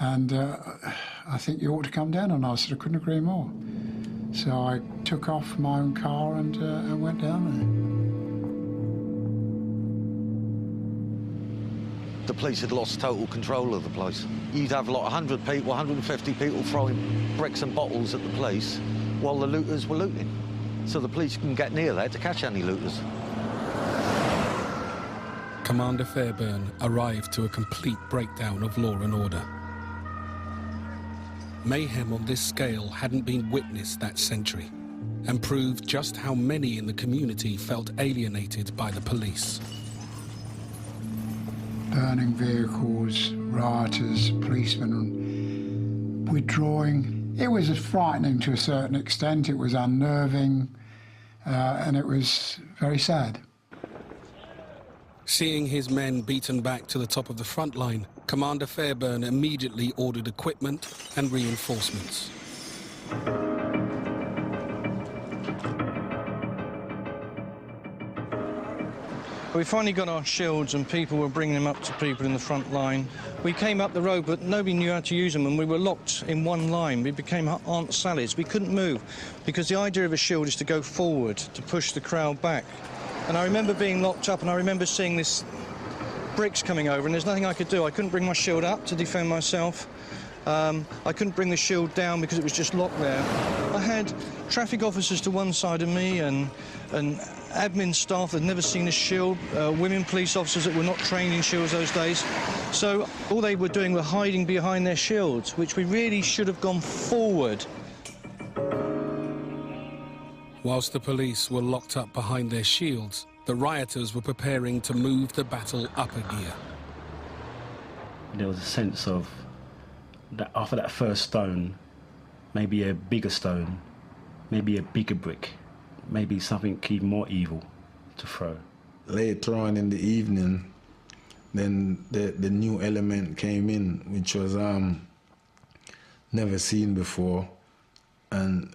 And I think you ought to come down. And I said, I couldn't agree more. So I took off my own car and went down there. The police had lost total control of the place. You'd have like 100 people, 150 people throwing bricks and bottles at the police while the looters were looting. So the police couldn't get near there to catch any looters. Commander Fairburn arrived to a complete breakdown of law and order. Mayhem on this scale hadn't been witnessed that century and proved just how many in the community felt alienated by the police. Burning vehicles, rioters, policemen withdrawing. It was frightening to a certain extent. It was unnerving, and it was very sad. Seeing his men beaten back to the top of the front line, Commander Fairburn immediately ordered equipment and reinforcements. We finally got our shields and people were bringing them up to people in the front line. We came up the road, but nobody knew how to use them, and we were locked in one line. We became Aunt Sally's. We couldn't move, because the idea of a shield is to go forward, to push the crowd back. And I remember being locked up, and I remember seeing this bricks coming over, and there's nothing I could do. I couldn't bring my shield up to defend myself. I couldn't bring the shield down because it was just locked there. I had traffic officers to one side of me and admin staff that had never seen a shield, women police officers that were not trained in shields those days. So all they were doing were hiding behind their shields, which we really should have gone forward. Whilst the police were locked up behind their shields, the rioters were preparing to move the battle up a gear. There was a sense of that after that first stone, maybe a bigger stone, maybe a bigger brick, maybe something even more evil to throw. Later on in the evening, then the new element came in, which was never seen before, and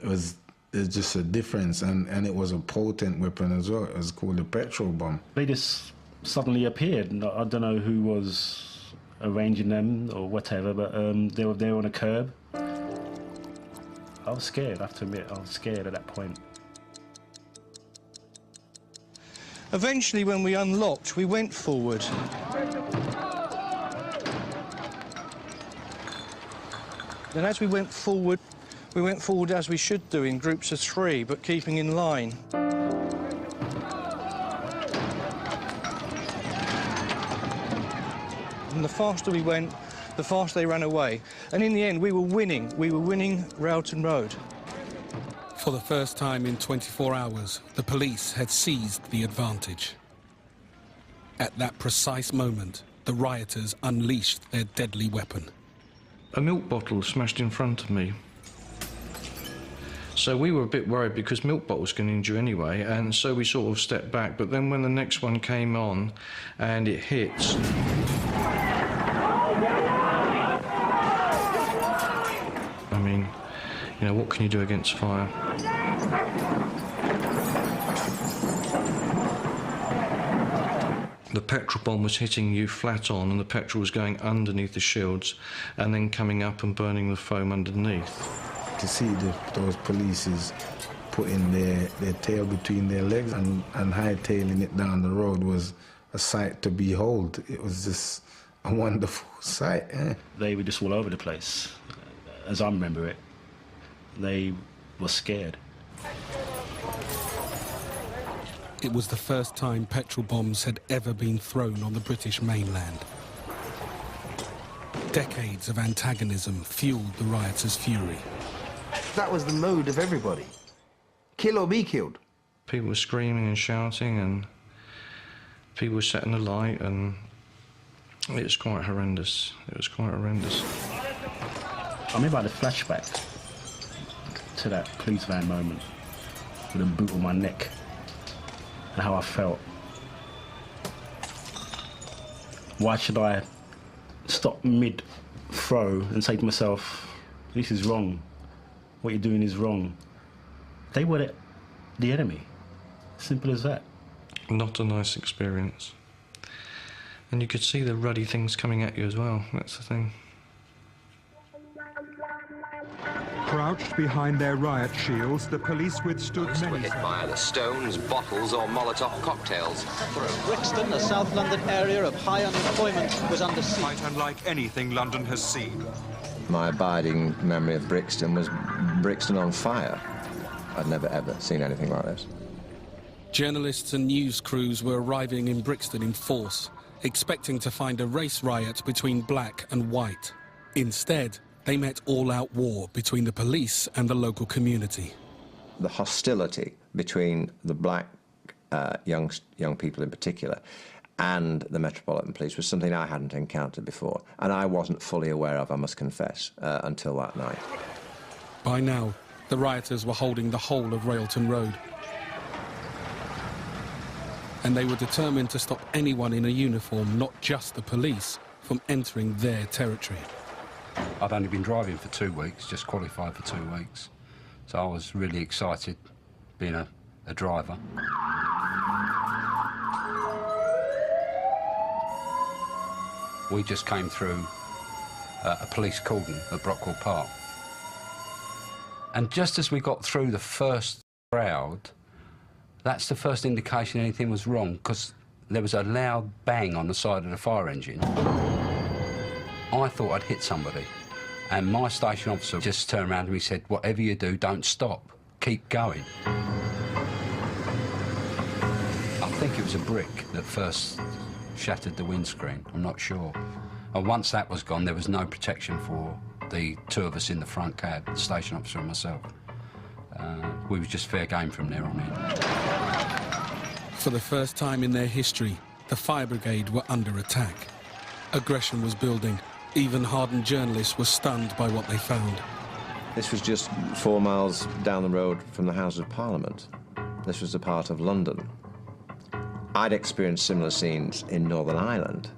there's just a difference, and it was a potent weapon as well. It was called a petrol bomb. They just suddenly appeared. I don't know who was arranging them or whatever, but they were there on a curb. I was scared, I have to admit, I was scared at that point. Eventually, when we unlocked, we went forward. Then as we went forward as we should do, in groups of 3, but keeping in line. And the faster we went, the faster they ran away. And in the end, we were winning. We were winning Railton Road. For the first time in 24 hours, the police had seized the advantage. At that precise moment, the rioters unleashed their deadly weapon. A milk bottle smashed in front of me. So we were a bit worried because milk bottles can injure anyway, and so we sort of stepped back. But then when the next one came on and it hit, I mean, you know, what can you do against fire? The petrol bomb was hitting you flat on, and the petrol was going underneath the shields and then coming up and burning the foam underneath. To see those polices putting their tail between their legs and hightailing it down the road was a sight to behold. It was just a wonderful sight. They were just all over the place, as I remember it. They were scared. It was the first time petrol bombs had ever been thrown on the British mainland. Decades of antagonism fueled the rioters' fury. That was the mood of everybody. Kill or be killed. People were screaming and shouting, and people were setting alight, and it was quite horrendous. It was quite horrendous. I remember the flashback to that police van moment with a boot on my neck and how I felt. Why should I stop mid-throw and say to myself, this is wrong, what you're doing is wrong? They were the enemy, simple as that. Not a nice experience. And you could see the ruddy things coming at you as well, that's the thing. Crouched behind their riot shields, the police withstood Most were many... hit by either stones, bottles or Molotov cocktails. Brixton, a South London area of high unemployment, was under siege. Quite unlike anything London has seen. My abiding memory of Brixton was Brixton on fire. I'd never ever seen anything like this. Journalists and news crews were arriving in Brixton in force, expecting to find a race riot between black and white. Instead, they met all-out war between the police and the local community. The hostility between the black young people in particular and the Metropolitan Police was something I hadn't encountered before, and I wasn't fully aware of, I must confess, until that night. By now, the rioters were holding the whole of Railton Road, and they were determined to stop anyone in a uniform, not just the police, from entering their territory. I'd only been driving for 2 weeks, just qualified for 2 weeks, so I was really excited being a driver. We just came through a police cordon at Brockwell Park. And just as we got through the first crowd, that's the first indication anything was wrong, because there was a loud bang on the side of the fire engine. I thought I'd hit somebody, and my station officer just turned around to me and said, "Whatever you do, don't stop, keep going." I think it was a brick that first shattered the windscreen, I'm not sure. And once that was gone, there was no protection for the two of us in the front cab, the station officer and myself. We were just fair game from there on in. For the first time in their history, the fire brigade were under attack. Aggression was building. Even hardened journalists were stunned by what they found. This was just 4 miles down the road from the Houses of Parliament. This was a part of London. I'd experienced similar scenes in Northern Ireland.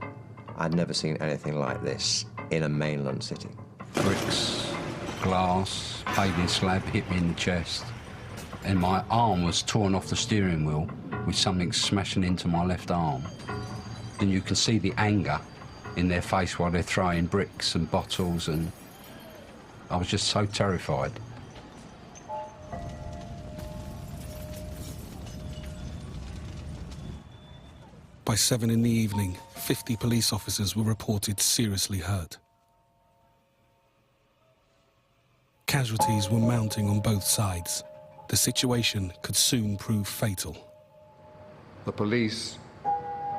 I'd never seen anything like this in a mainland city. Bricks, glass, paving slab hit me in the chest, and my arm was torn off the steering wheel with something smashing into my left arm. And you can see the anger in their face while they're throwing bricks and bottles, and I was just so terrified. By 7 in the evening, 50 police officers were reported seriously hurt. Casualties were mounting on both sides. The situation could soon prove fatal. The police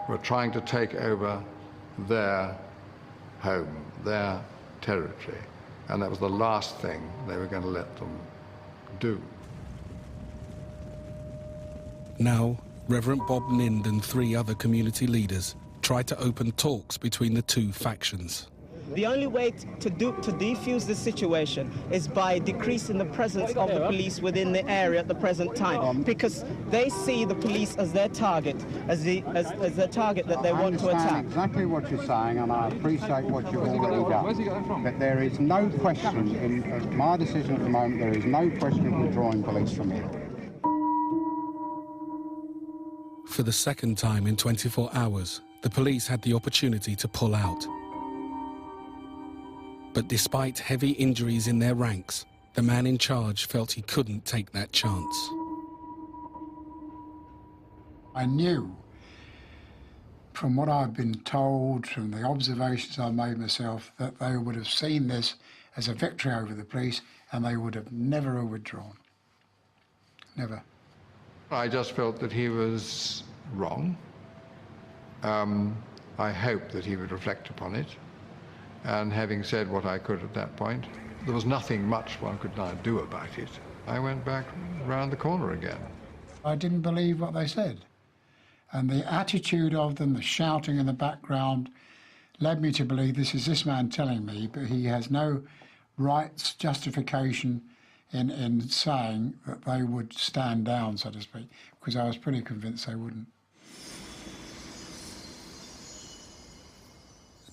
were trying to take over their home, their territory, and that was the last thing they were going to let them do. Now, Reverend Bob Nind and 3 other community leaders tried to open talks between the two factions. The only way to defuse this situation is by decreasing the presence of the police within the area at the present time, because they see the police as their target, as the target that they want to attack. I understand exactly what you're saying, and I appreciate what you've already done. But there is no question, in my decision at the moment, there is no question of withdrawing police from here. For the second time in 24 hours, the police had the opportunity to pull out. But despite heavy injuries in their ranks, the man in charge felt he couldn't take that chance. I knew, from what I've been told, from the observations I've made myself, that they would have seen this as a victory over the police, and they would have never withdrawn. Never. I just felt that he was wrong. I hoped that he would reflect upon it. And having said what I could at that point, there was nothing much one could now do about it. I went back round the corner again. I didn't believe what they said. And the attitude of them, the shouting in the background, led me to believe this is this man telling me, but he has no rights justification in saying that they would stand down, so to speak, because I was pretty convinced they wouldn't.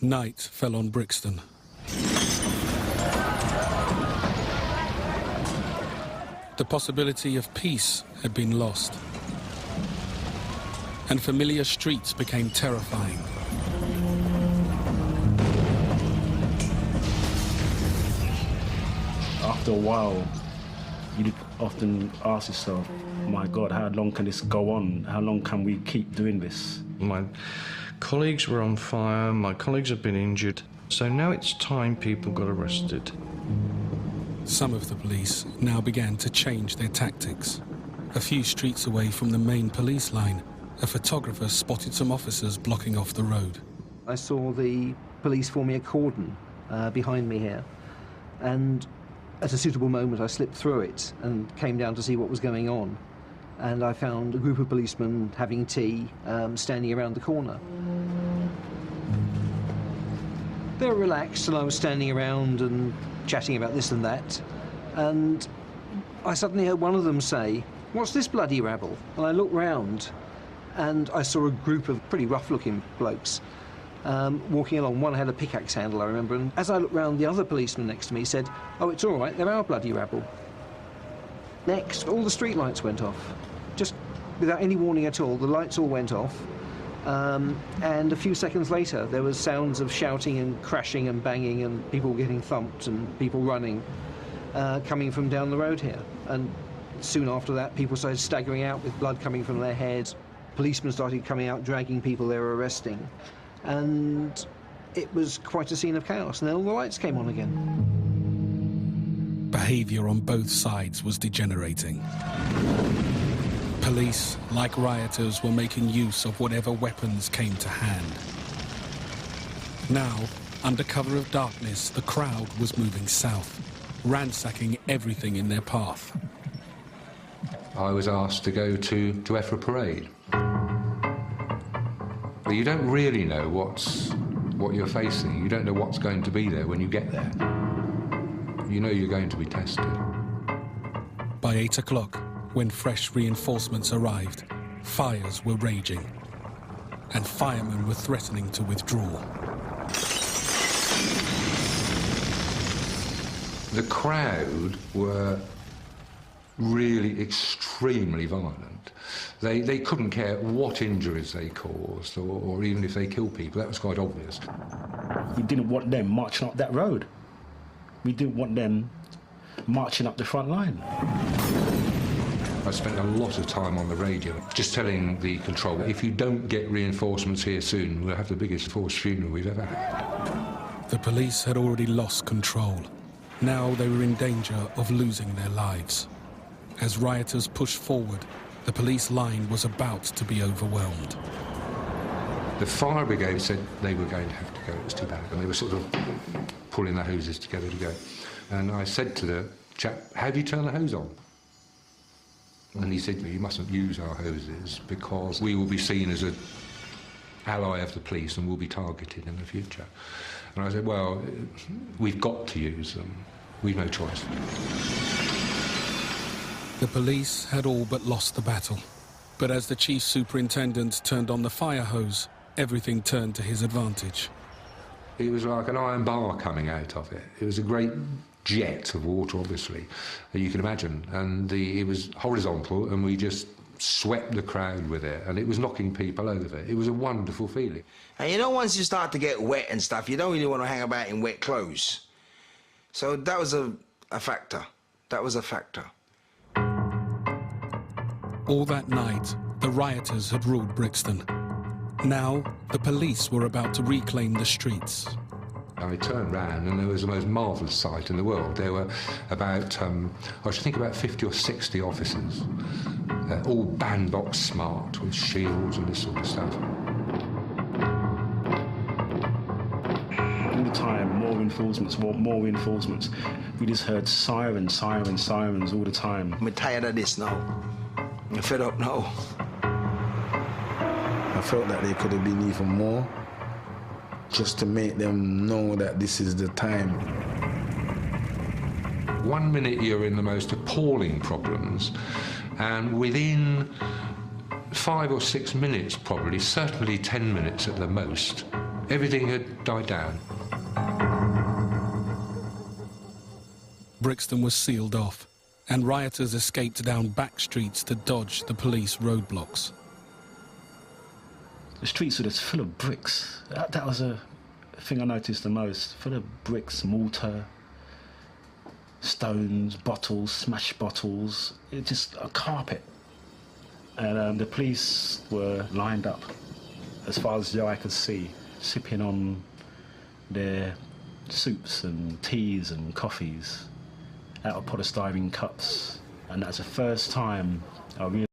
Night fell on Brixton. The possibility of peace had been lost, and familiar streets became terrifying. after a while, you often ask yourself, my God, how long can this go on? How long can we keep doing this? My colleagues were on fire, my colleagues have been injured, so now it's time people got arrested. Some of the police now began to change their tactics. A few streets away from the main police line, a photographer spotted some officers blocking off the road. I saw the police forming a cordon behind me here, and at a suitable moment I slipped through it and came down to see what was going on. And I found a group of policemen having tea, standing around the corner. They were relaxed, and I was standing around and chatting about this and that, and I suddenly heard one of them say, "What's this bloody rabble?" And I looked round, and I saw a group of pretty rough-looking blokes walking along. One had a pickaxe handle, I remember, and as I looked round, the other policeman next to me said, "Oh, it's all right, they're our bloody rabble." Next, all the street lights went off. Just without any warning at all, the lights all went off. And a few seconds later, there was sounds of shouting and crashing and banging and people getting thumped and people running, coming from down the road here. And soon after that, people started staggering out with blood coming from their heads. Policemen started coming out, dragging people they were arresting. And it was quite a scene of chaos. And then all the lights came on again. Behaviour on both sides was degenerating. Police, like rioters, were making use of whatever weapons came to hand. Now, under cover of darkness, the crowd was moving south, ransacking everything in their path. I was asked to go to Effra Parade. But you don't really know what you're facing. You don't know what's going to be there when you get there. You know you're going to be tested. By 8 o'clock, when fresh reinforcements arrived, fires were raging, and firemen were threatening to withdraw. The crowd were really extremely violent. They couldn't care what injuries they caused, or even if they killed people. That was quite obvious. We didn't want them marching up that road. We didn't want them marching up the front line. I spent a lot of time on the radio just telling the control, if you don't get reinforcements here soon, we'll have the biggest forced funeral we've ever had. The police had already lost control. Now they were in danger of losing their lives. As rioters pushed forward, the police line was about to be overwhelmed. The fire brigade said they were going to have to go, it was too bad, and they were sort of pulling the hoses together to go. And I said to the chap, how do you turn the hose on? And he said, you mustn't use our hoses because we will be seen as an ally of the police and will be targeted in the future. And I said, well, we've got to use them. We've no choice. The police had all but lost the battle. But as the chief superintendent turned on the fire hose, everything turned to his advantage. It was like an iron bar coming out of it. It was a great jet of water, obviously, that you can imagine. And it was horizontal, and we just swept the crowd with it, and it was knocking people over. It was a wonderful feeling. And you know, once you start to get wet and stuff, you don't really want to hang about in wet clothes. So that was a factor. That was a factor. All that night, the rioters had ruled Brixton. Now, the police were about to reclaim the streets. I turned round and there was the most marvellous sight in the world. There were about, I should think about 50 or 60 officers, all bandbox smart with shields and this sort of stuff. All the time, more reinforcements, more reinforcements. We just heard sirens, sirens, sirens all the time. I'm tired of this now. I'm fed up now. I felt that there could have been even more, just to make them know that this is the time. 1 minute you're in the most appalling problems, and within 5 or 6 minutes probably, certainly 10 minutes at the most, everything had died down. Brixton was sealed off, and rioters escaped down back streets to dodge the police roadblocks. The streets were just full of bricks. That was a thing I noticed the most. Full of bricks, mortar, stones, bottles, smashed bottles. It's just a carpet. And the police were lined up, as far as the eye could see, sipping on their soups and teas and coffees out of polystyrene cups. And that's the first time I realised